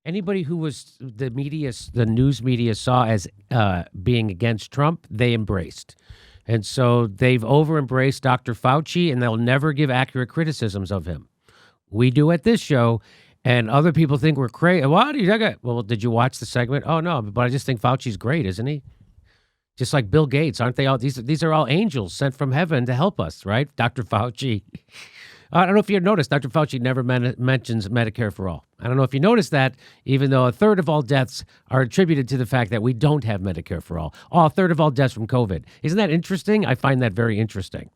Anybody who was the news media saw as being against Trump, they embraced. And so they've over-embraced Dr. Fauci, and they'll never give accurate criticisms of him. We do at this show, and other people think we're crazy. What? Well, did you watch the segment? Oh, no, but I just think Fauci's great, isn't he? Just like Bill Gates, aren't they all? These are all angels sent from heaven to help us, right? Dr. Fauci. I don't know if you noticed, Dr. Fauci never mentions Medicare for all. I don't know if you noticed that, even though a third of all deaths are attributed to the fact that we don't have Medicare for all. A third of all deaths from COVID. Isn't that interesting? I find that very interesting.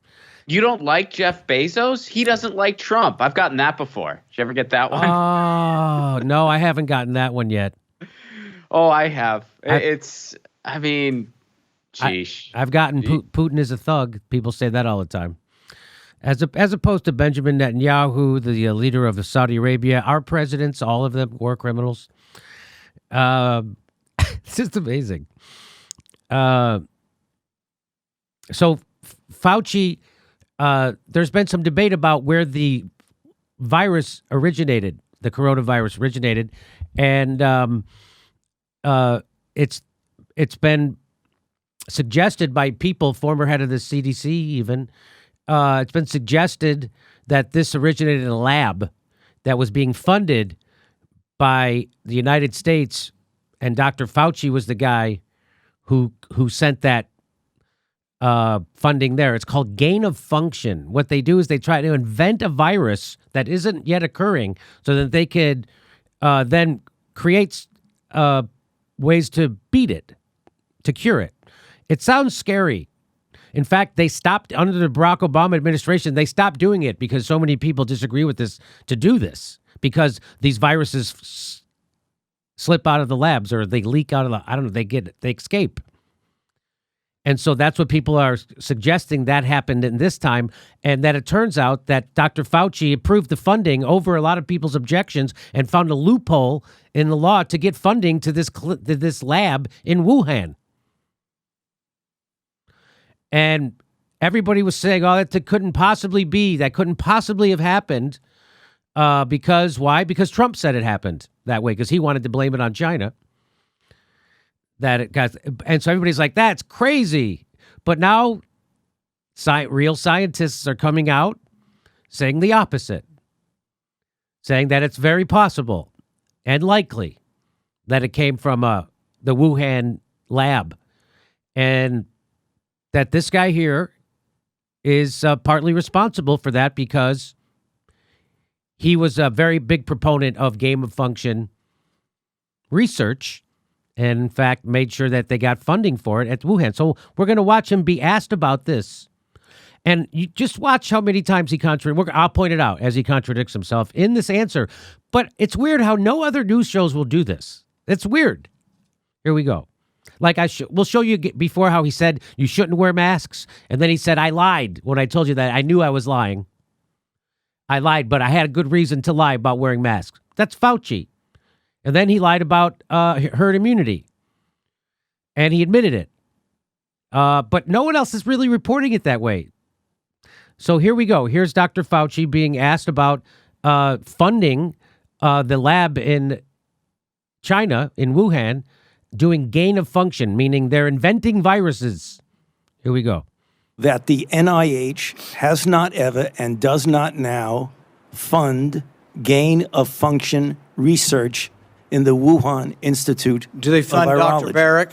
You don't like Jeff Bezos? He doesn't like Trump. I've gotten that before. Did you ever get that one? Oh, no, I haven't gotten that one yet. Oh, I have. Sheesh. I've gotten Putin is a thug. People say that all the time. As opposed to Benjamin Netanyahu, the leader of Saudi Arabia, our presidents, all of them war criminals. It's just amazing. So Fauci, there's been some debate about where the virus originated, the coronavirus originated, and it's been suggested by people, former head of the CDC even. It's been suggested that this originated in a lab that was being funded by the United States, and Dr. Fauci was the guy who sent that funding there. It's called gain of function. What they do is they try to invent a virus that isn't yet occurring so that they could then create ways to beat it, to cure it. It sounds scary. In fact, they stopped under the Barack Obama administration. They stopped doing it because so many people disagree with this to do this, because these viruses slip out of the labs or they leak out of the, I don't know, they escape. And so that's what people are suggesting that happened in this time. And that it turns out that Dr. Fauci approved the funding over a lot of people's objections and found a loophole in the law to get funding to this lab in Wuhan. And everybody was saying, oh, that couldn't possibly be. That couldn't possibly have happened. Because why? Because Trump said it happened that way, because he wanted to blame it on China. And so everybody's like, that's crazy. But now real scientists are coming out saying the opposite, saying that it's very possible and likely that it came from the Wuhan lab. And that this guy here is partly responsible for that, because he was a very big proponent of gain of function research and, in fact, made sure that they got funding for it at Wuhan. So we're going to watch him be asked about this. And you just watch how many times he contradicts. I'll point it out as he contradicts himself in this answer. But it's weird how no other news shows will do this. It's weird. Here we go. Like we'll show you before how he said you shouldn't wear masks. And then he said, I lied when I told you that. I knew I was lying. I lied, but I had a good reason to lie about wearing masks. That's Fauci. And then he lied about herd immunity. And he admitted it. But no one else is really reporting it that way. So here we go. Here's Dr. Fauci being asked about funding the lab in China, in Wuhan, doing gain of function, meaning they're inventing viruses. Here we go. That the NIH has not ever and does not now fund gain of function research in the Wuhan Institute Do they fund of Virology. Dr. Barrick?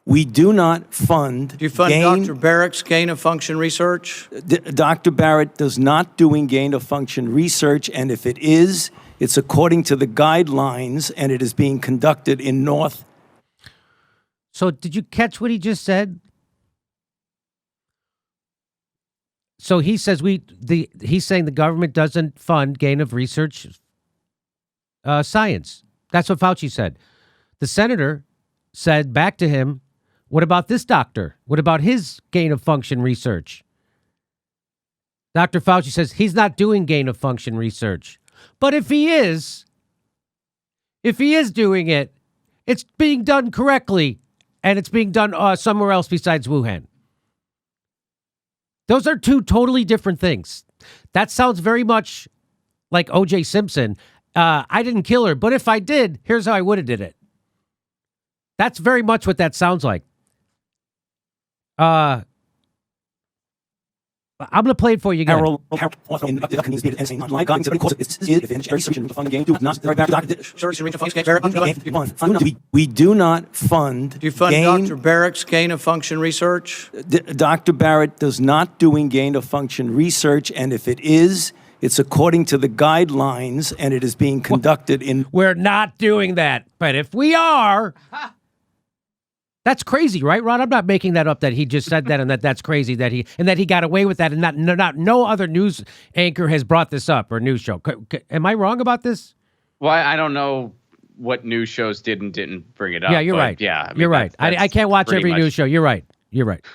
We do not fund. Do you fund Dr. Barrick's gain of function research? Dr. Barrett does not doing gain of function research, and if it is, it's according to the guidelines, and it is being conducted in North. So did you catch what he just said? So he says he's saying the government doesn't fund gain of research science. That's what Fauci said. The senator said back to him, what about this doctor? What about his gain of function research? Dr. Fauci says he's not doing gain of function research. But if he is doing it, it's being done correctly, and it's being done somewhere else besides Wuhan. Those are two totally different things. That sounds very much like O.J. Simpson I didn't kill her, but if I did, here's how I would have did it. That's very much what that sounds like. I'm going to play it for you again. We do not fund. Do you fund Dr. Barrick's gain-of-function research? Dr. Barrett does not doing gain-of-function research, and if it is, it's according to the guidelines, and it is being conducted in... We're not doing that, but if we are... That's crazy, right, Ron? I'm not making that up that he just said that and that's crazy that he got away with that and no other news anchor has brought this up or news show. Am I wrong about this? Well, I don't know what news shows did and didn't bring it up. Yeah, you're right. Yeah, I mean, you're right. I can't watch every news show. You're right. You're right.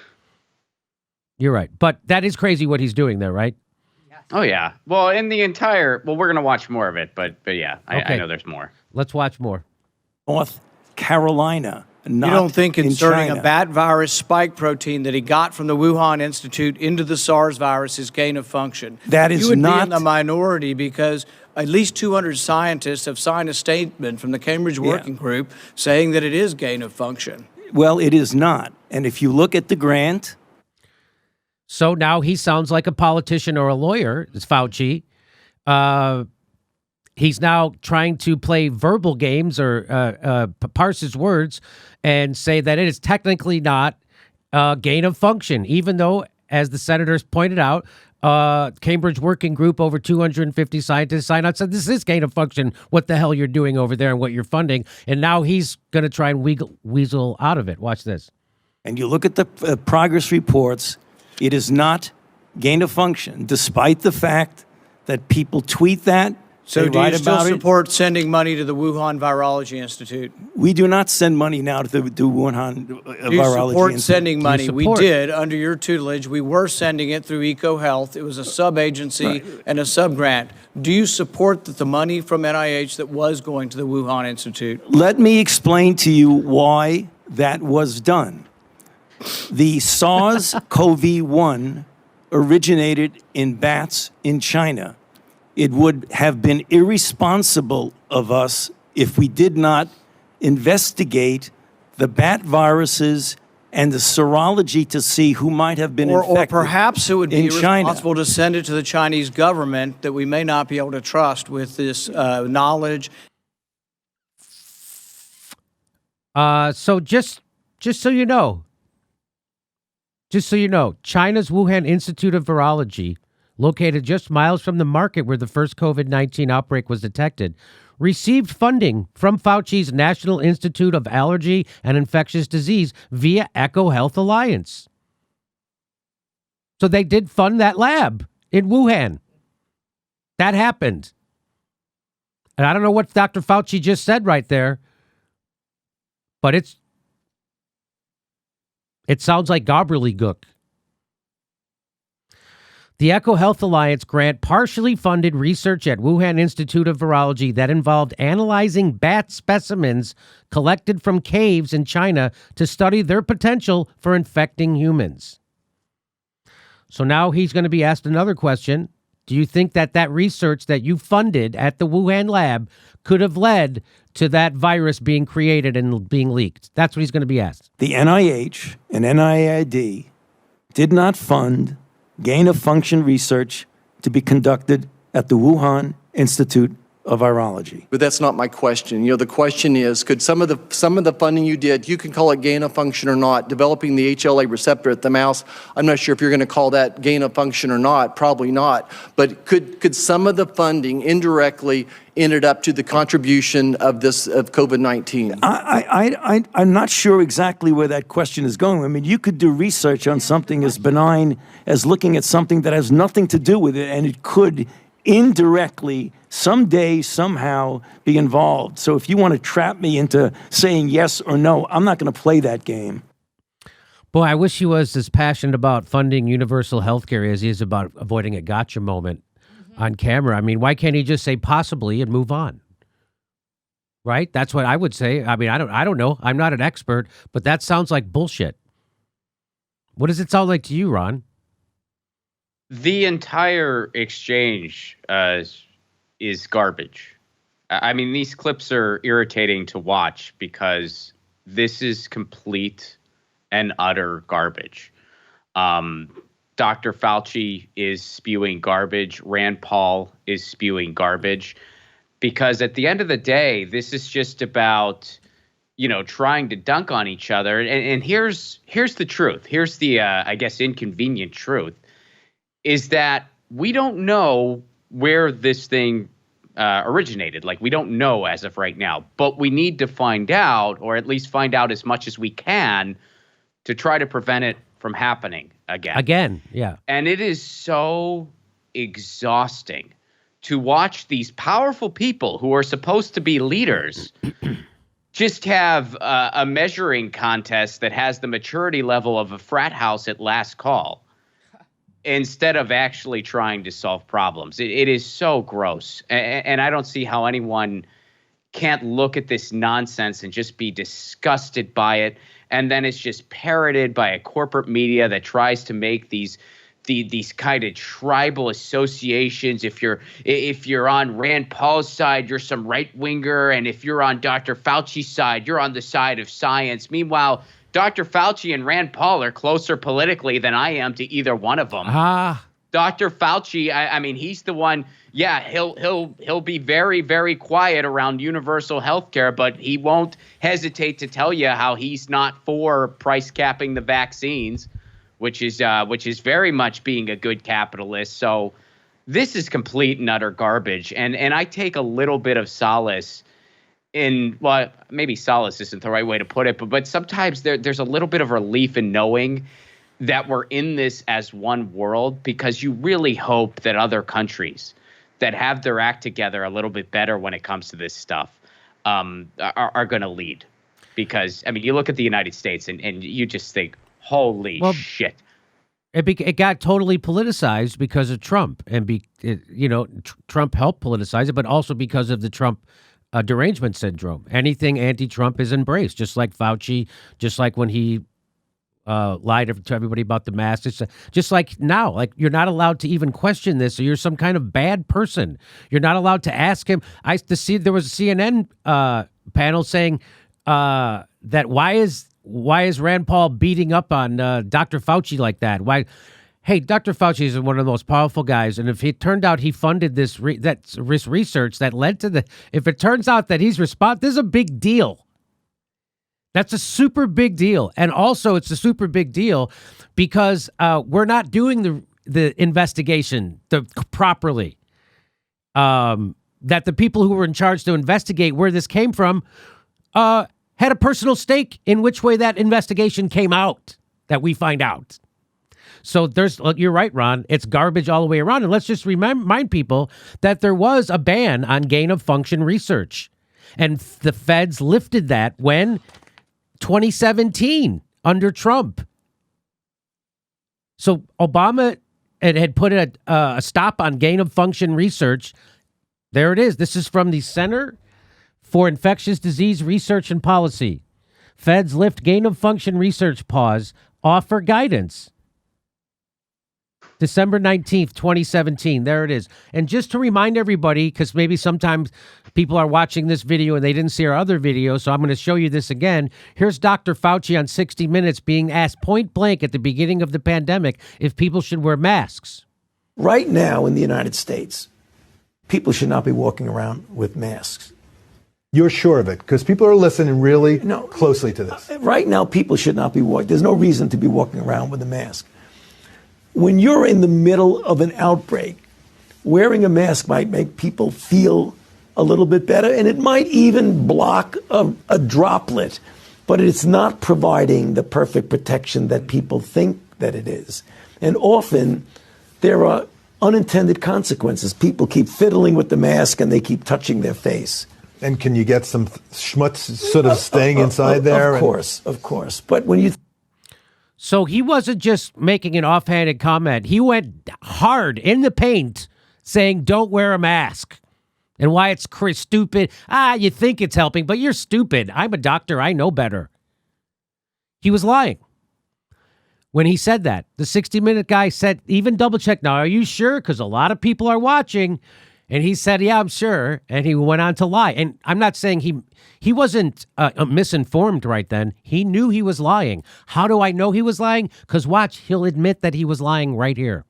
You're right. But that is crazy what he's doing there, right? Oh, yeah. Well, we're going to watch more of it, but yeah, I know there's more. Let's watch more. North Carolina. You don't think inserting a bat virus spike protein that he got from the Wuhan Institute into the SARS virus is gain of function? That is You would not... be in the minority because at least 200 scientists have signed a statement from the Cambridge Working Group saying that it is gain of function. Well, it is not. And if you look at the grant... So now he sounds like a politician or a lawyer, it's Fauci. He's now trying to play verbal games or parse his words and say that it is technically not gain of function, even though, as the senators pointed out, Cambridge Working Group, over 250 scientists signed out, said this is gain of function, what the hell you're doing over there and what you're funding. And now he's going to try and weasel out of it. Watch this. And you look at the progress reports, it is not gain of function, despite the fact that people tweet that. So do you still support sending money to the Wuhan Virology Institute? We do not send money now to the Wuhan Virology Institute. Do you support sending money? We did, under your tutelage. We were sending it through EcoHealth. It was a sub-agency and a sub-grant. Do you support the money from NIH that was going to the Wuhan Institute? Let me explain to you why that was done. The SARS-CoV-1 originated in bats in China. It would have been irresponsible of us if we did not investigate the bat viruses and the serology to see who might have been infected. Or perhaps it would be irresponsible China. to send it to the Chinese government that we may not be able to trust with this knowledge. So just so you know, China's Wuhan Institute of Virology, located just miles from the market where the first COVID-19 outbreak was detected, received funding from Fauci's National Institute of Allergy and Infectious Disease via EcoHealth Alliance. So they did fund that lab in Wuhan. That happened. And I don't know what Dr. Fauci just said right there, but it sounds like gobbledygook. The EcoHealth Alliance grant partially funded research at Wuhan Institute of Virology that involved analyzing bat specimens collected from caves in China to study their potential for infecting humans. So now he's going to be asked another question. Do you think that research that you funded at the Wuhan lab could have led to that virus being created and being leaked? That's what he's going to be asked. The NIH and NIAID did not fund gain-of-function research to be conducted at the Wuhan Institute of Virology. But that's not my question. You know, the question is, could some of the funding you did, you can call it gain of function or not, developing the HLA receptor at the mouse, I'm not sure if you're going to call that gain of function or not, probably not. But could some of the funding indirectly ended up to the contribution of COVID-19? I'm not sure exactly where that question is going. I mean, you could do research on something as benign as looking at something that has nothing to do with it, and it could indirectly, someday, somehow, be involved. So if you want to trap me into saying yes or no, I'm not going to play that game. Boy, I wish he was as passionate about funding universal health care as he is about avoiding a gotcha moment on camera. I mean, why can't he just say possibly and move on? Right? That's what I would say. I mean, I don't know. I'm not an expert, but that sounds like bullshit. What does it sound like to you, Ron? The entire exchange is garbage. I mean, these clips are irritating to watch because this is complete and utter garbage. Dr. Fauci is spewing garbage. Rand Paul is spewing garbage. Because at the end of the day, this is just about, trying to dunk on each other. And here's the truth. Here's the, I guess, inconvenient truth, is that we don't know where this thing originated. Like, we don't know as of right now. But we need to find out, or at least find out as much as we can, to try to prevent it from happening again. Again, yeah. And it is so exhausting to watch these powerful people who are supposed to be leaders just have a measuring contest that has the maturity level of a frat house at last call instead of actually trying to solve problems. It is so gross. And I don't see how anyone can't look at this nonsense and just be disgusted by it. And then it's just parroted by a corporate media that tries to make these kind of tribal associations. If you're on Rand Paul's side, you're some right winger, and if you're on Dr. Fauci's side, you're on the side of science. Meanwhile, Dr. Fauci and Rand Paul are closer politically than I am to either one of them. Dr. Fauci, I mean, he's the one. Yeah, he'll be very, very quiet around universal health care, but he won't hesitate to tell you how he's not for price capping the vaccines, which is very much being a good capitalist. So this is complete and utter garbage. And I take a little bit of solace in, well, maybe solace isn't the right way to put it, but sometimes there's a little bit of relief in knowing that we're in this as one world, because you really hope that other countries that have their act together a little bit better when it comes to this stuff are going to lead. Because, I mean, you look at the United States and you just think, holy shit. It got totally politicized because of Trump. And, Trump helped politicize it, but also because of the Trump derangement syndrome. Anything anti-Trump is embraced, just like Fauci, just like when he lied to everybody about the masks. It's just like now, like you're not allowed to even question this, or you're some kind of bad person. You're not allowed to ask him. There was a CNN panel saying that why is Rand Paul beating up on Dr. Fauci like that? Why? Hey, Dr. Fauci is one of the most powerful guys, and if it turned out he funded this research that led to if it turns out that he's responsible, this is a big deal. That's a super big deal. And also it's a super big deal because we're not doing the investigation properly. That the people who were in charge to investigate where this came from had a personal stake in which way that investigation came out, that we find out. So you're right, Ron. It's garbage all the way around. And let's just remind people that there was a ban on gain-of-function research. And the feds lifted that when 2017 under Trump. So Obama had put a stop on gain-of-function research. There it is. This is from the Center for Infectious Disease Research and Policy. Feds lift gain-of-function research pause, offer guidance. December 19th, 2017. There it is. And just to remind everybody, because maybe sometimes people are watching this video and they didn't see our other video, so I'm going to show you this again. Here's Dr. Fauci on 60 Minutes being asked point blank at the beginning of the pandemic if people should wear masks. Right now in the United States, people should not be walking around with masks. You're sure of it? Because people are listening really closely to this. Right now, people should not be walking. There's no reason to be walking around with a mask. When you're in the middle of an outbreak, wearing a mask might make people feel a little bit better, and it might even block a droplet, but it's not providing the perfect protection that people think that it is. And often there are unintended consequences. People keep fiddling with the mask and they keep touching their face. And can you get some schmutz sort of staying inside there? Of course. But when you... So he wasn't just making an offhanded comment. He went hard in the paint saying, don't wear a mask. And why it's stupid. You think it's helping, but you're stupid. I'm a doctor. I know better. He was lying. When he said that, the 60 Minute guy said, even double check. Now, are you sure? Because a lot of people are watching. And he said, yeah, I'm sure. And he went on to lie. And I'm not saying he wasn't misinformed right then. He knew he was lying. How do I know he was lying? Because watch, he'll admit that he was lying right here.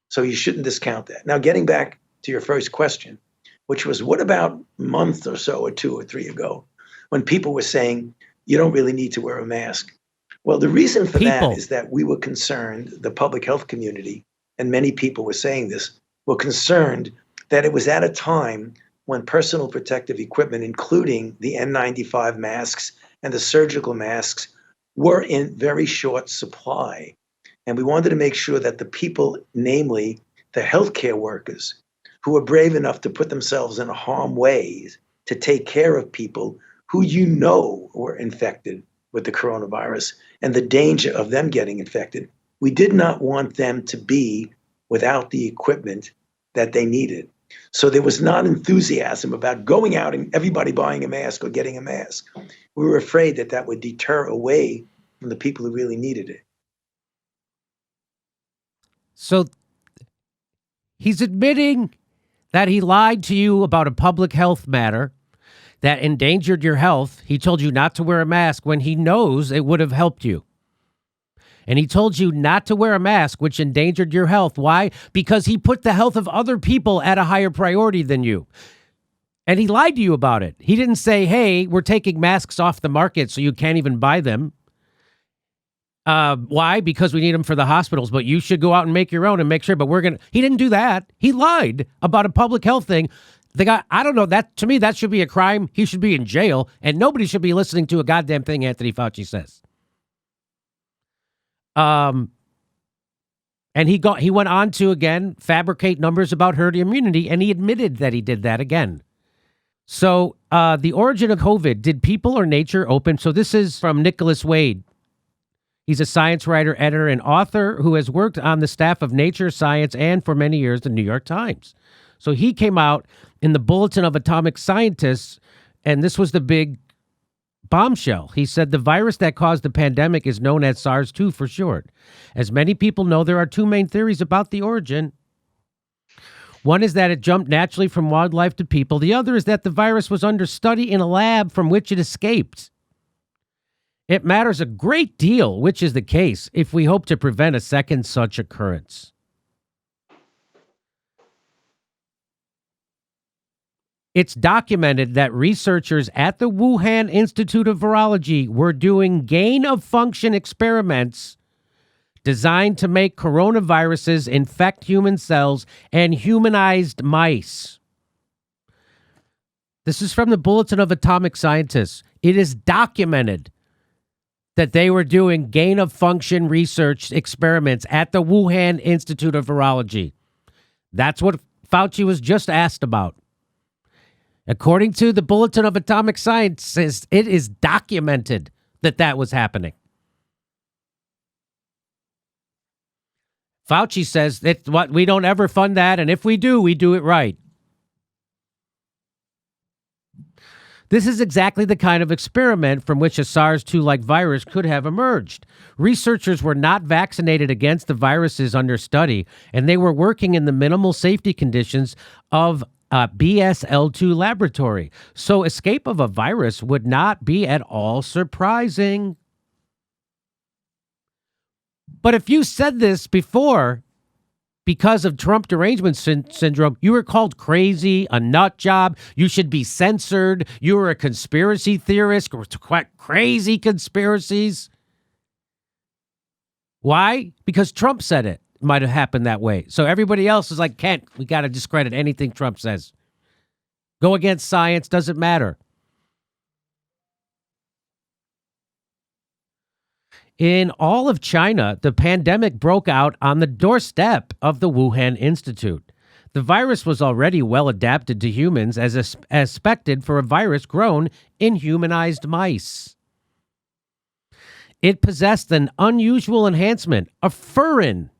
So you shouldn't discount that. Now, getting back to your first question, which was what about a month or so or 2 or 3 ago when people were saying you don't really need to wear a mask? Well, the reason for that is that we were concerned, the public health community, and many people were saying this, were concerned that it was at a time when personal protective equipment, including the N95 masks and the surgical masks, were in very short supply. And we wanted to make sure that the people, namely the healthcare workers, who were brave enough to put themselves in harm's way to take care of people who were infected with the coronavirus and the danger of them getting infected, we did not want them to be without the equipment that they needed. So there was not enthusiasm about going out and everybody buying a mask or getting a mask. We were afraid that that would deter away from the people who really needed it. So he's admitting that he lied to you about a public health matter that endangered your health. He told you not to wear a mask when he knows it would have helped you. And he told you not to wear a mask, which endangered your health. Why? Because he put the health of other people at a higher priority than you. And he lied to you about it. He didn't say, hey, we're taking masks off the market so you can't even buy them. Why? Because we need them for the hospitals, but you should go out and make your own and make sure. But he didn't do that. He lied about a public health thing. The guy, I don't know, that to me, that should be a crime. He should be in jail, and nobody should be listening to a goddamn thing Anthony Fauci says. And he went on to, again, fabricate numbers about herd immunity, and he admitted that he did that again. So the origin of COVID, did people or nature open? So this is from Nicholas Wade. He's a science writer, editor, and author who has worked on the staff of Nature, Science, and for many years, the New York Times. So he came out in the Bulletin of Atomic Scientists, and this was the big bombshell. He said the virus that caused the pandemic is known as SARS-2 for short. As many people know, there are two main theories about the origin. One is that it jumped naturally from wildlife to people. The other is that the virus was under study in a lab from which it escaped. It matters a great deal which is the case if we hope to prevent a second such occurrence. It's documented that researchers at the Wuhan Institute of Virology were doing gain-of-function experiments designed to make coronaviruses infect human cells and humanized mice. This is from the Bulletin of Atomic Scientists. It is documented that they were doing gain-of-function research experiments at the Wuhan Institute of Virology. That's what Fauci was just asked about. According to the Bulletin of Atomic Sciences, it is documented that that was happening. Fauci says that we don't ever fund that, and if we do it right. This is exactly the kind of experiment from which a SARS-2-like virus could have emerged. Researchers were not vaccinated against the viruses under study, and they were working in the minimal safety conditions of a BSL-2 laboratory. So escape of a virus would not be at all surprising. But if you said this before, because of Trump derangement syndrome, you were called crazy, a nut job. You should be censored. You were a conspiracy theorist, crazy conspiracies. Why? Because Trump said it might have happened that way. So everybody else is like, we got to discredit anything Trump says. Go against science, doesn't matter. In all of China, the pandemic broke out on the doorstep of the Wuhan Institute. The virus was already well adapted to humans as expected for a virus grown in humanized mice. It possessed an unusual enhancement, a furin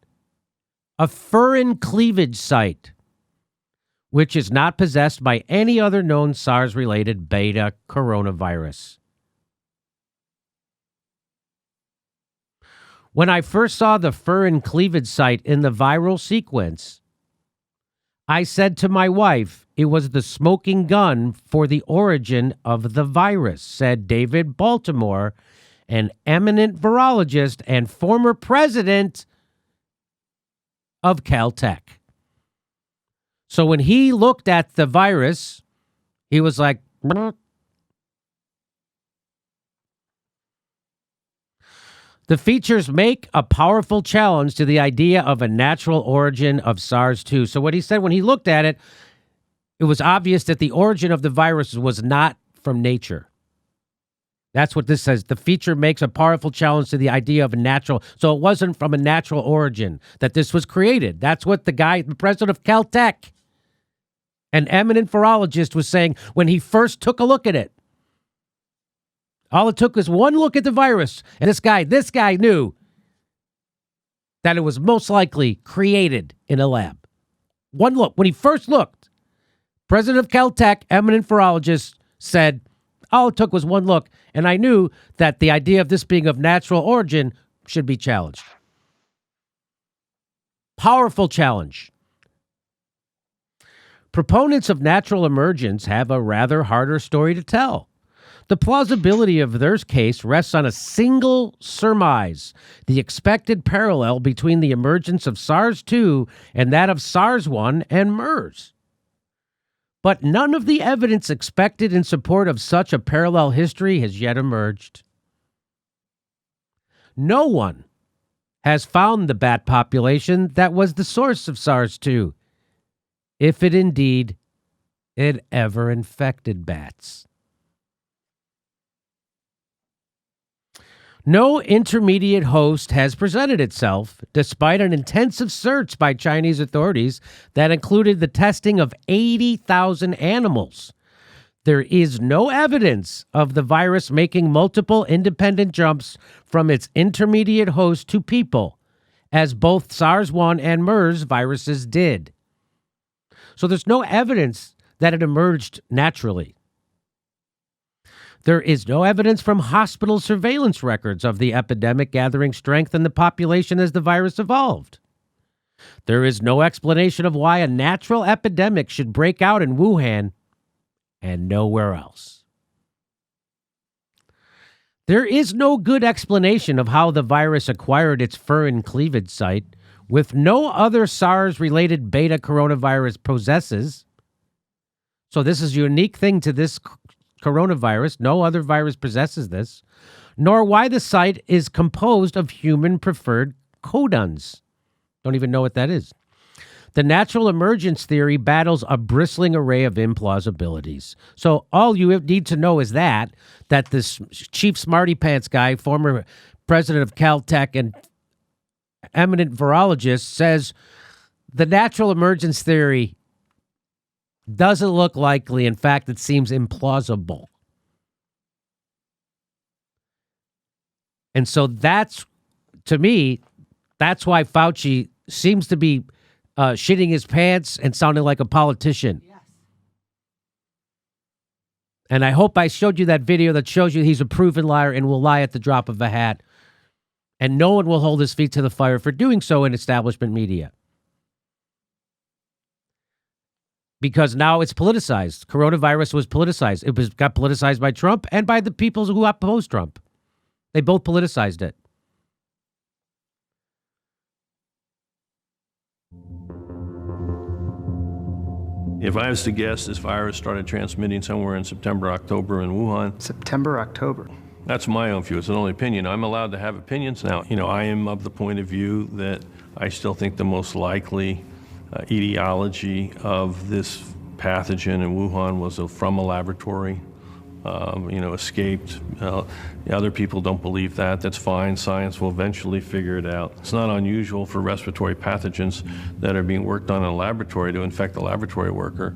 cleavage site, which is not possessed by any other known SARS-related beta coronavirus. When I first saw the furin cleavage site in the viral sequence, I said to my wife, it was the smoking gun for the origin of the virus, said David Baltimore, an eminent virologist and former president of Caltech. So when he looked at the virus, he was like, "Brr." The features make a powerful challenge to the idea of a natural origin of SARS-2. So what he said when he looked at it, it was obvious that the origin of the virus was not from nature. That's what this says. The feature makes a powerful challenge to the idea of a natural. So it wasn't from a natural origin that this was created. That's what the president of Caltech, an eminent virologist, was saying when he first took a look at it. All it took was one look at the virus, and this guy knew that it was most likely created in a lab. One look. When he first looked, president of Caltech, eminent virologist, said, all it took was one look, and I knew that the idea of this being of natural origin should be challenged. Powerful challenge. Proponents of natural emergence have a rather harder story to tell. The plausibility of their case rests on a single surmise, the expected parallel between the emergence of SARS-2 and that of SARS-1 and MERS. But none of the evidence expected in support of such a parallel history has yet emerged. No one has found the bat population that was the source of SARS-2, if it indeed had ever infected bats. No intermediate host has presented itself, despite an intensive search by Chinese authorities that included the testing of 80,000 animals. There is no evidence of the virus making multiple independent jumps from its intermediate host to people, as both SARS-1 and MERS viruses did. So there's no evidence that it emerged naturally. There is no evidence from hospital surveillance records of the epidemic gathering strength in the population as the virus evolved. There is no explanation of why a natural epidemic should break out in Wuhan and nowhere else. There is no good explanation of how the virus acquired its furin cleavage site, with no other SARS-related beta coronavirus possesses. So this is a unique thing to this coronavirus. No other virus possesses this, nor why the site is composed of human-preferred codons. Don't even know what that is. The natural emergence theory battles a bristling array of implausibilities. So all you need to know is that this chief smarty pants guy, former president of Caltech and eminent virologist, says the natural emergence theory doesn't look likely. In fact, it seems implausible. And so that's, to me, that's why Fauci seems to be shitting his pants and sounding like a politician. Yes. And I hope I showed you that video that shows you he's a proven liar and will lie at the drop of a hat. And no one will hold his feet to the fire for doing so in establishment media. Because now it's politicized. Coronavirus was politicized. It got politicized by Trump and by the people who opposed Trump. They both politicized it. If I was to guess, this virus started transmitting somewhere in September, October in Wuhan. September, October. That's my own view. It's an only opinion. I'm allowed to have opinions. Now, I am of the point of view that I still think the most likely etiology of this pathogen in Wuhan was from a laboratory, escaped. Other people don't believe that. That's fine. Science will eventually figure it out. It's not unusual for respiratory pathogens that are being worked on in a laboratory to infect a laboratory worker.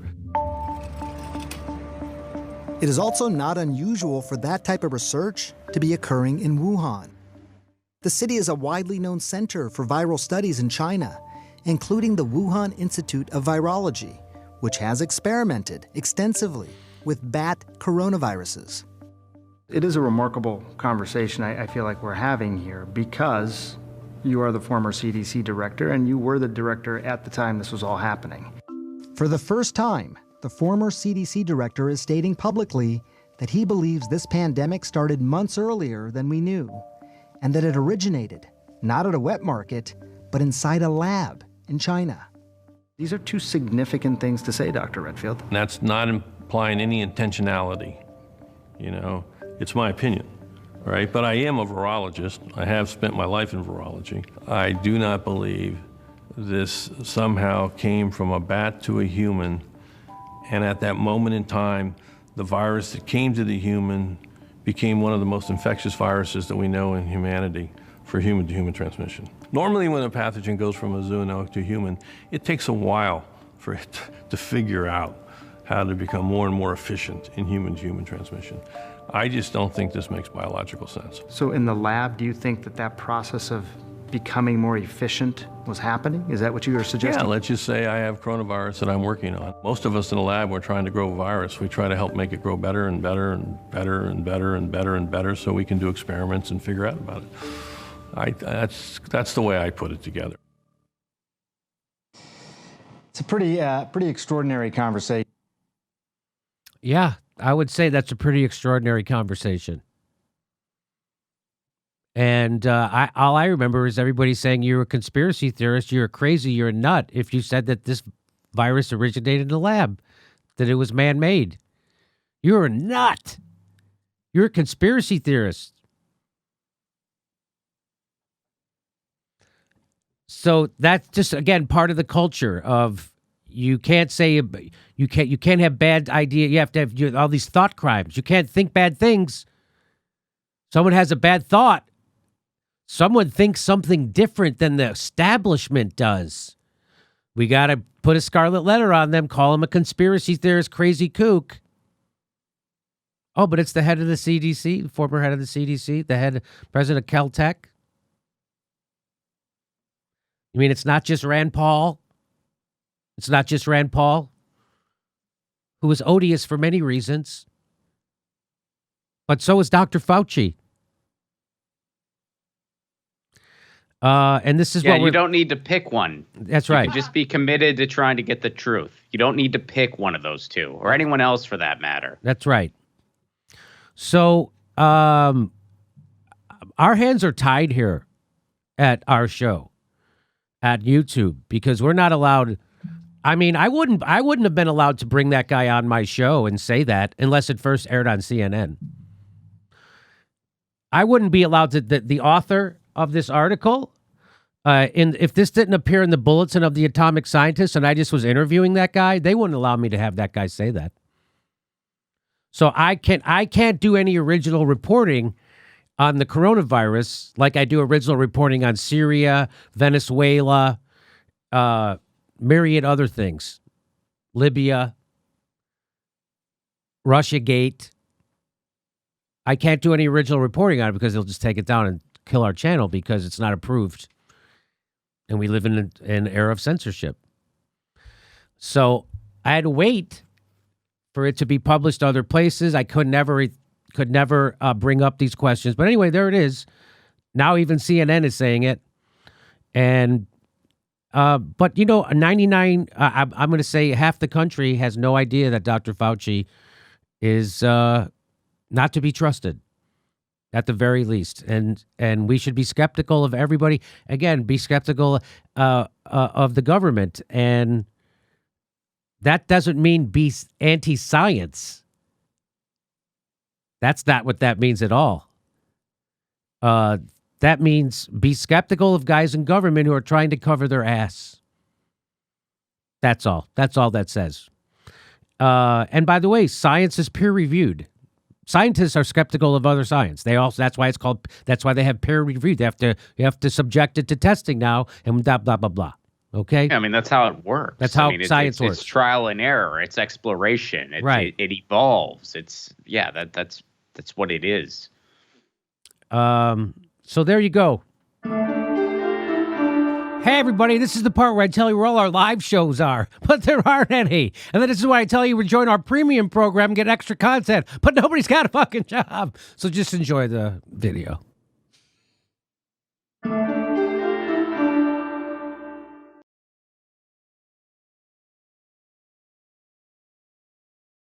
It is also not unusual for that type of research to be occurring in Wuhan. The city is a widely known center for viral studies in China, including the Wuhan Institute of Virology, which has experimented extensively with bat coronaviruses. It is a remarkable conversation I feel like we're having here, because you are the former CDC director and you were the director at the time this was all happening. For the first time, the former CDC director is stating publicly that he believes this pandemic started months earlier than we knew, and that it originated not at a wet market, but inside a lab in China. These are two significant things to say, Dr. Redfield. And that's not implying any intentionality. You know, it's my opinion, right? But I am a virologist. I have spent my life in virology. I do not believe this somehow came from a bat to a human, and at that moment in time, the virus that came to the human became one of the most infectious viruses that we know in humanity for human-to-human transmission. Normally when a pathogen goes from a zoonotic to human, it takes a while for it to figure out how to become more and more efficient in human-to-human transmission. I just don't think this makes biological sense. So in the lab, do you think that that process of becoming more efficient was happening? Is that what you were suggesting? Yeah, let's just say I have coronavirus that I'm working on. Most of us in the lab, we're trying to grow a virus. We try to help make it grow better and better and better and better and better and better so we can do experiments and figure out about it. That's the way I put it together. It's a pretty extraordinary conversation. Yeah, I would say that's a pretty extraordinary conversation. And all I remember is everybody saying you're a conspiracy theorist, you're crazy, you're a nut if you said that this virus originated in a lab, that it was man-made. You're a nut. You're a conspiracy theorist. So that's just, again, part of the culture of you can't say, you can't have bad idea. You have to have all these thought crimes. You can't think bad things. Someone has a bad thought. Someone thinks something different than the establishment does. We got to put a scarlet letter on them, call them a conspiracy theorist, crazy kook. Oh, but it's the head of the CDC, the former head of the CDC, the head president of Caltech. You mean it's not just Rand Paul? It's not just Rand Paul, who is odious for many reasons. But so is Dr. Fauci. And this is what you don't need to pick one. That's right. You can just be committed to trying to get the truth. You don't need to pick one of those two, or anyone else for that matter. That's right. So our hands are tied here at our show, at YouTube, because we're not allowed. I mean, I wouldn't have been allowed to bring that guy on my show and say that unless it first aired on CNN. I wouldn't be allowed to. The author of this article, if this didn't appear in the bulletin of the Atomic Scientist and I just was interviewing that guy, they wouldn't allow me to have that guy say that. So I can't do any original reporting on the coronavirus like I do original reporting on Syria, Venezuela, myriad other things, Libya, Russiagate. I can't do any original reporting on it because they'll just take it down and kill our channel because it's not approved. And we live in an era of censorship. So I had to wait for it to be published other places. I could never bring up these questions. But anyway, there it is. Now even CNN is saying it. And but, 99, I'm going to say half the country has no idea that Dr. Fauci is not to be trusted, at the very least. And we should be skeptical of everybody. Again, be skeptical of the government. And that doesn't mean be anti-science. That's not what that means at all. That means be skeptical of guys in government who are trying to cover their ass. That's all. That's all that says. And by the way, science is peer-reviewed. Scientists are skeptical of other science. That's why they have peer review. You have to subject it to testing now and blah, blah, blah, blah. Okay? Yeah, I mean, that's how it works. That's how science works. It's trial and error. It's exploration. Right. It evolves. That's what it is. So there you go. Hey, everybody, this is the part where I tell you where all our live shows are, but there aren't any. And then this is why I tell you to join our premium program and get extra content, but nobody's got a fucking job. So just enjoy the video.